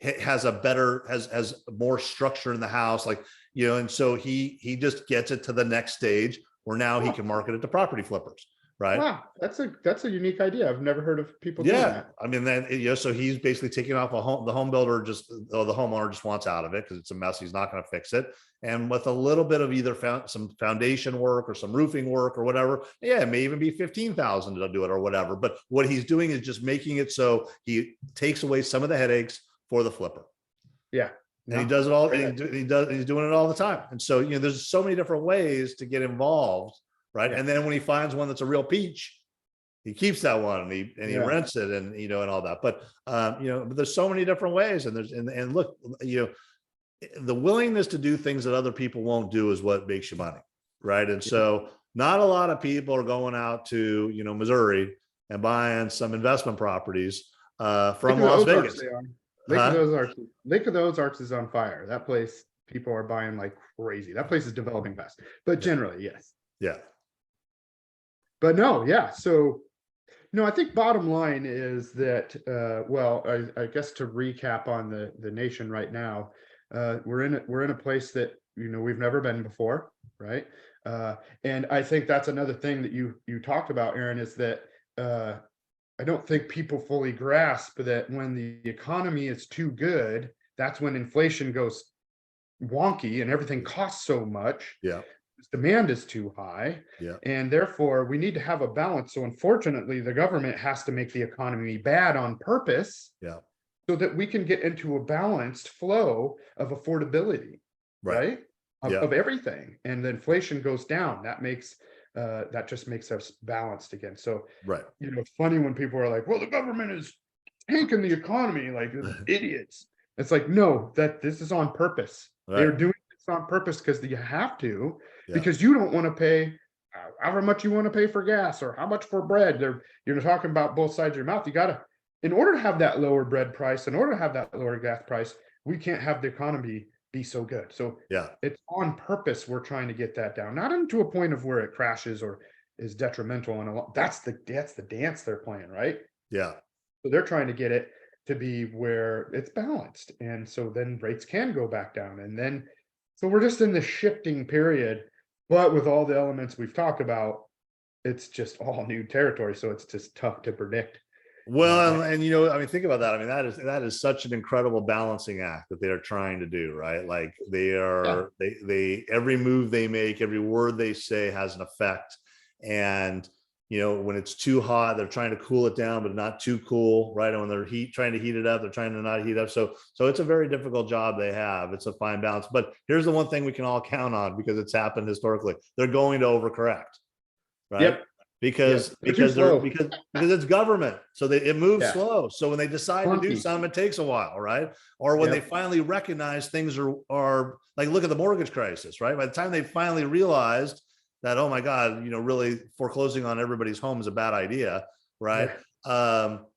has a better, has more structure in the house, like, you know, and so he just gets it to the next stage where now he can market it to property flippers, right? Wow, that's a unique idea. I've never heard of people doing Yeah, that. I mean, then, you know, so he's basically taking off a home, the home builder just, or the homeowner just wants out of it because it's a mess. He's not going to fix it. And with a little bit of either some foundation work or some roofing work or whatever, yeah, it may even be 15,000 to do it or whatever. But what he's doing is just making it so he takes away some of the headaches for the flipper. Yeah. And he does it all, and he's doing it all the time. And so, you know, there's so many different ways to get involved, right? Yeah. And then when he finds one that's a real peach, he keeps that one and he Yeah. rents it, and, you know, and all that. But, you know, but there's so many different ways, and and look, you know, the willingness to do things that other people won't do is what makes you money. Right. And so not a lot of people are going out to, you know, Missouri and buying some investment properties from Las Vegas. Lake of the Ozarks. Lake of the Ozarks is on fire. That place, people are buying like crazy. That place is developing fast, but generally, yes. Yeah. But no, yeah. So, no, I think bottom line is that, well, I guess to recap on the nation right now, we're in a place that, you know, we've never been before, right? And I think that's another thing that you talked about, Aaron, is that I don't think people fully grasp that when the economy is too good, that's when inflation goes wonky and everything costs so much. Yeah. Demand is too high. Yeah. And therefore we need to have a balance. So unfortunately, the government has to make the economy bad on purpose. Yeah. So that we can get into a balanced flow of affordability, right? Of everything. And the inflation goes down. That just makes us balanced again. So, you know, it's funny when people are like, well, the government is tanking the economy like idiots. It's like, no, that this is on purpose. They're doing this on purpose because you have to, because you don't want to pay however much you want to pay for gas or how much for bread. You're talking about both sides of your mouth. You got to, in order to have that lower bread price, in order to have that lower gas price, we can't have the economy be so good. So it's on purpose. We're trying to get that down, not into a point of where it crashes or is detrimental. And that's the dance they're playing, right? Yeah. So they're trying to get it to be where it's balanced. And so then rates can go back down. And then, so we're just in this shifting period, but with all the elements we've talked about, it's just all new territory. So it's just tough to predict. Well, and you know, I mean, think about that. I mean, that is such an incredible balancing act that they are trying to do, right? Like they are, they every move they make, every word they say has an effect. And, you know, when it's too hot, they're trying to cool it down, but not too cool, right? And when they're trying to heat it up, they're trying to not heat up. So it's a very difficult job they have. It's a fine balance. But here's the one thing we can all count on, because it's happened historically. They're going to overcorrect, right? Because it's government, so it moves slow. So when they decide to do something, it takes a while, right? Or when they finally recognize things are like, look at the mortgage crisis, right? By the time they finally realized that, oh my God, you know, really foreclosing on everybody's home is a bad idea, right?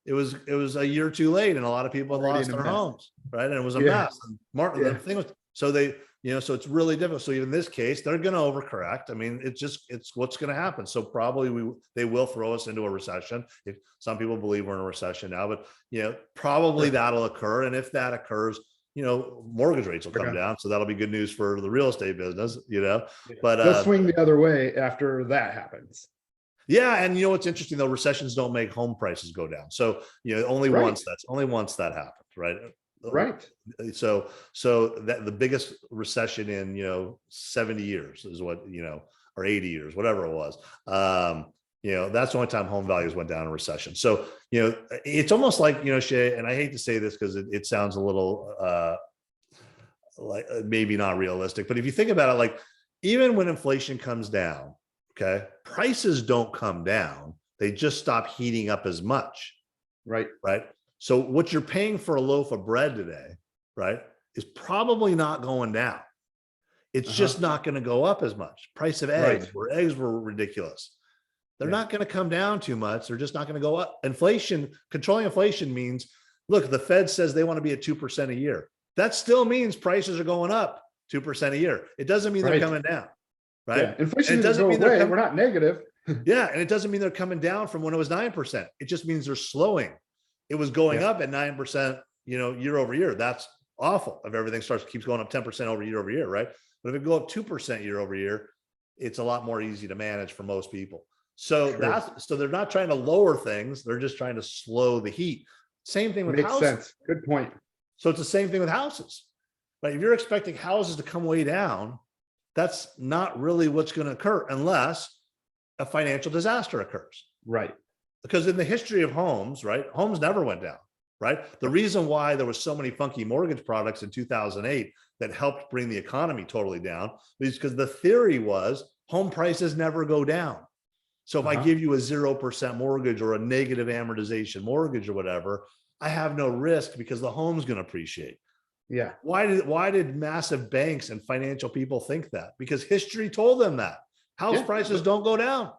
It was a year too late, and a lot of people had lost their homes, right? And it was a mess. And the thing was, so they, you know, so it's really difficult. So in this case, they're going to overcorrect. I mean, it's what's going to happen. So probably they will throw us into a recession. If some people believe we're in a recession now, but you know, probably that'll occur. And if that occurs, you know, mortgage rates will come down. So that'll be good news for the real estate business, you know, but they'll swing the other way after that happens. Yeah. And you know, what's interesting though, recessions don't make home prices go down. So, you know, only once that happens, right? Right. So that the biggest recession in, you know, 70 years is what, you know, or 80 years, whatever it was. You know, that's the only time home values went down in recession. So, you know, it's almost like, you know, Shay, and I hate to say this because it sounds a little like maybe not realistic, but if you think about it, like even when inflation comes down, okay, prices don't come down. They just stop heating up as much. Right. Right. So what you're paying for a loaf of bread today, right, is probably not going down. It's just not going to go up as much. Price of eggs, Right. where eggs were ridiculous. They're Yeah. not going to come down too much. They're just not going to go up. Inflation, controlling inflation means, look, the Fed says they want to be at 2% a year. That still means prices are going up 2% a year. It doesn't mean they're Right. coming down, right? Yeah. Inflation And it doesn't doesn't go mean they're away. We're not negative. yeah, and it doesn't mean they're coming down from when it was 9%. It just means they're slowing. It was going Yeah. up at 9%, year over year. That's awful. If everything keeps going up 10% over year, right? But if it go up 2% year over year, it's a lot more easy to manage for most people. So Sure. so they're not trying to lower things. They're just trying to slow the heat. Same thing with Makes houses. sense. Good point. So it's the same thing with houses, right? If you're expecting houses to come way down, that's not really what's going to occur unless a financial disaster occurs. Right. Because in the history of homes, right, homes never went down, right? The reason why there was so many funky mortgage products in 2008 that helped bring the economy totally down is because the theory was home prices never go down. So if I give you a 0% mortgage or a negative amortization mortgage or whatever, I have no risk because the home's going to appreciate. Yeah. Why did massive banks and financial people think that? Because history told them that house prices don't go down.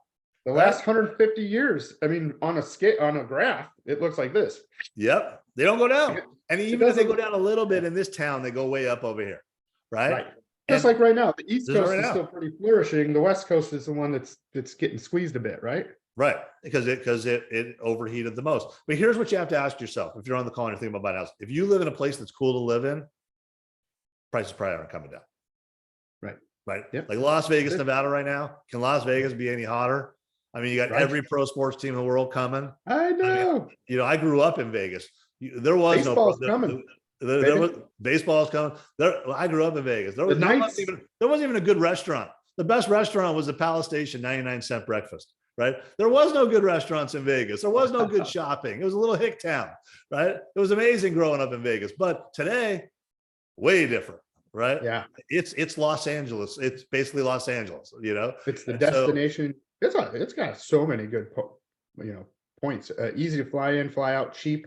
The last 150 years, I mean, on a graph, it looks like this. Yep. They don't go down. And even if they go down a little bit in this town, they go way up over here. Right. Right. Just like right now, the East Just Coast right is now. still pretty flourishing. The West Coast is the one that's getting squeezed a bit, right? Right. Because it overheated the most. But here's what you have to ask yourself. If you're on the call and you're thinking about buying a house, if you live in a place that's cool to live in, prices probably aren't coming down. Right. Right. Yep. Like Las Vegas, Nevada right now. Can Las Vegas be any hotter? I mean, you got every pro sports team in the world coming. I know. I grew up in Vegas. There was Baseball's no coming. there was baseball's coming. I grew up in Vegas. There wasn't even a good restaurant. The best restaurant was the Palace Station 99-cent breakfast. Right. There was no good restaurants in Vegas. There was no good shopping. It was a little hick town. Right. It was amazing growing up in Vegas. But today, way different. Right. Yeah. It's Los Angeles. It's basically Los Angeles, It's the destination. It's got so many good points. Easy to fly in, fly out, cheap.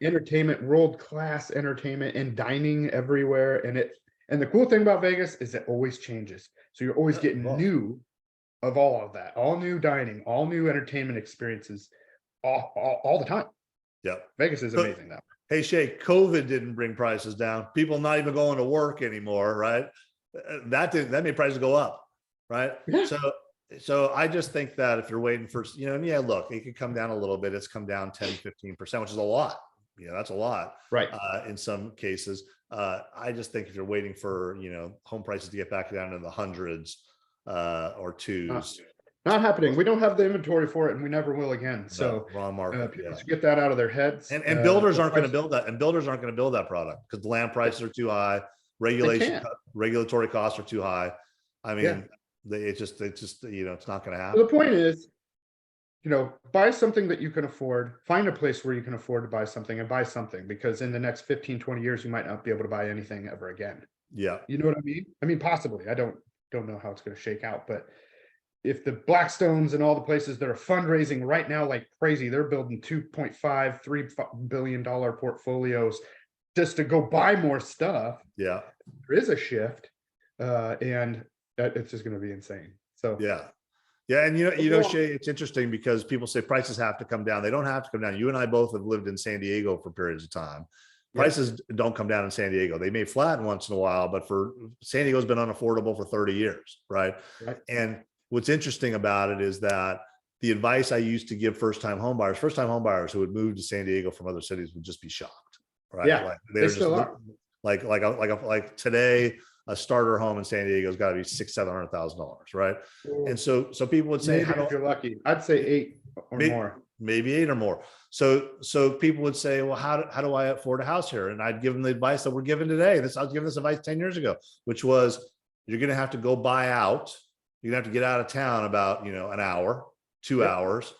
Entertainment, world-class entertainment and dining everywhere. And the cool thing about Vegas is it always changes. So you're always getting new of all of that, all new dining, all new entertainment experiences, all the time. Yeah. Vegas is amazing that way. Hey, Shay, COVID didn't bring prices down. People not even going to work anymore, right? That made prices go up, right? Yeah. So I just think that if you're waiting for, look, it could come down a little bit. It's come down 10, 15%, which is a lot. That's a lot. Right. In some cases. I just think if you're waiting for, home prices to get back down in the hundreds or twos. Not happening. We don't have the inventory for it and we never will again. So wrong market. People should get that out of their heads. And builders aren't going to build that. And builders aren't going to build that product because the land prices are too high. Regulatory costs are too high. I mean, it's just it's not going to happen. So the point is, buy something that you can afford, find a place where you can afford to buy something and buy something, because in the next 15, 20 years, you might not be able to buy anything ever again. Yeah. You know what I mean? I mean, possibly. I don't know how it's going to shake out, but if the Blackstones and all the places that are fundraising right now like crazy, they're building $2.5, $3 billion portfolios just to go buy more stuff. Yeah. There is a shift, and it's just going to be insane. So yeah. And Shay, it's interesting because people say prices have to come down. They don't have to come down. You and I both have lived in San Diego for periods of time. Prices don't come down in San Diego. They may flatten once in a while, but San Diego's been unaffordable for 30 years, right? And what's interesting about it is that the advice I used to give first-time homebuyers who would move to San Diego from other cities would just be shocked, right? Yeah, they still are. Like today, a starter home in San Diego has got to be $600,000-$700,000, right? And so people would say, maybe if you're lucky, I'd say 8 or more. Maybe 8 or more. So people would say, well, how do I afford a house here? And I'd give them the advice that we're giving today. I was giving this advice 10 years ago, which was you're going to have to go buy out. You're going to have to get out of town about, an hour, 2 hours,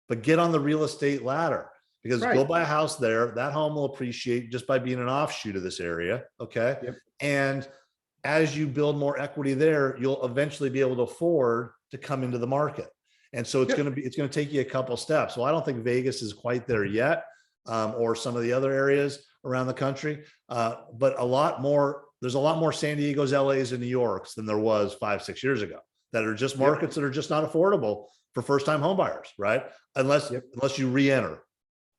but get on the real estate ladder. Because go buy a house there, that home will appreciate just by being an offshoot of this area. Okay. And as you build more equity there, you'll eventually be able to afford to come into the market. And so it's going to take you a couple steps. Well, I don't think Vegas is quite there yet. or some of the other areas around the country. But there's a lot more San Diego's, LA's, and New York's than there was 5-6 years ago that are just markets that are just not affordable for first-time home buyers, right? Unless you re-enter,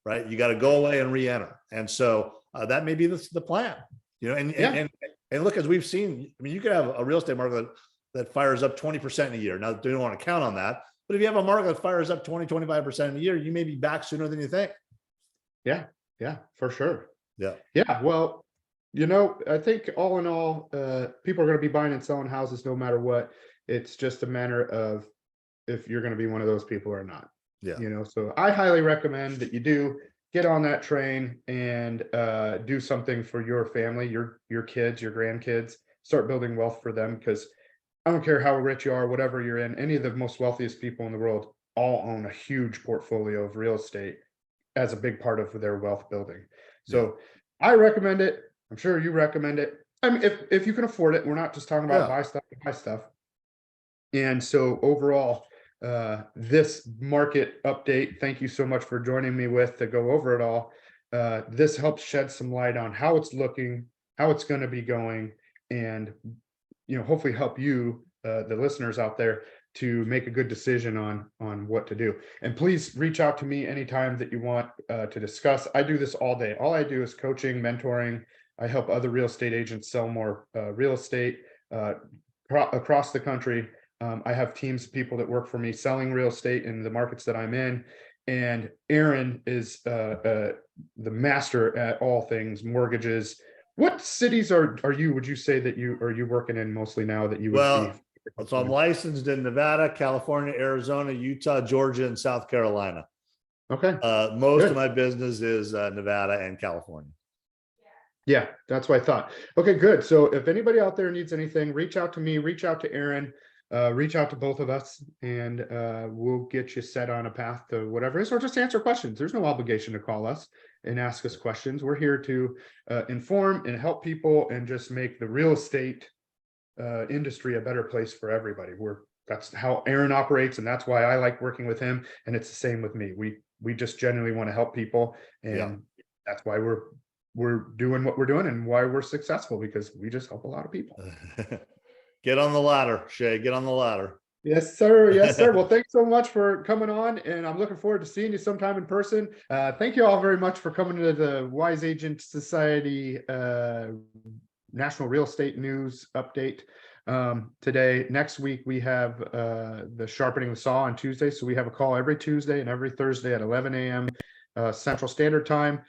right? You got to go away and re-enter. And so that may be the plan, and look, as we've seen, I mean, you could have a real estate market that fires up 20% in a year. Now, they don't want to count on that, but if you have a market that fires up 25% in a year, you may be back sooner than you think. Yeah, for sure. Yeah. Well, I think all in all, people are going to be buying and selling houses no matter what. It's just a matter of if you're going to be one of those people or not. Yeah. So I highly recommend that you do get on that train and do something for your family, your kids, your grandkids. Start building wealth for them, because I don't care how rich you are, whatever you're in, any of the most wealthiest people in the world all own a huge portfolio of real estate as a big part of their wealth building. So I recommend it. I'm sure you recommend it. I mean, if you can afford it, we're not just talking about buy stuff. And so overall, this market update, thank you so much for joining me to go over it all. This helps shed some light on how it's looking, how it's going to be going, and hopefully help you, the listeners out there, to make a good decision on what to do. And please reach out to me anytime that you want to discuss. I do this all day. All I do is coaching, mentoring. I help other real estate agents sell more real estate across the country. I have teams of people that work for me selling real estate in the markets that I'm in. And Aaron is the master at all things mortgages. What cities would you say that are you working in mostly now that you would be? So I'm licensed in Nevada, California, Arizona, Utah, Georgia, and South Carolina. Okay. Most of my business is Nevada and California. Yeah, that's what I thought. Okay, good. So if anybody out there needs anything, reach out to me, reach out to Aaron, reach out to both of us, and we'll get you set on a path to whatever it is, or just answer questions. There's no obligation to call us and ask us questions. We're here to inform and help people and just make the real estate industry a better place for everybody. That's how Aaron operates, and that's why I like working with him. And it's the same with me. We just genuinely want to help people, and that's why we're doing what we're doing and why we're successful, because we just help a lot of people. Get on the ladder, Shay. Get on the ladder. Yes, sir. Yes, sir. Well, thanks so much for coming on, and I'm looking forward to seeing you sometime in person. Thank you all very much for coming to the Wise Agent Society National Real Estate News Update today. Next week, we have the Sharpening the Saw on Tuesday. So we have a call every Tuesday and every Thursday at 11 a.m. Central Standard Time.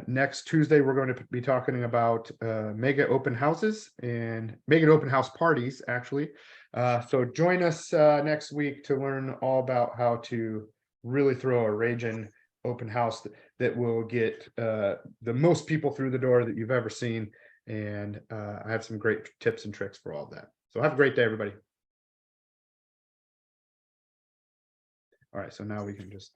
Next Tuesday, we're going to be talking about mega open houses and mega open house parties, actually. So join us next week to learn all about how to really throw a raging open house that will get the most people through the door that you've ever seen. And I have some great tips and tricks for all of that. So have a great day, everybody. All right, so now we can just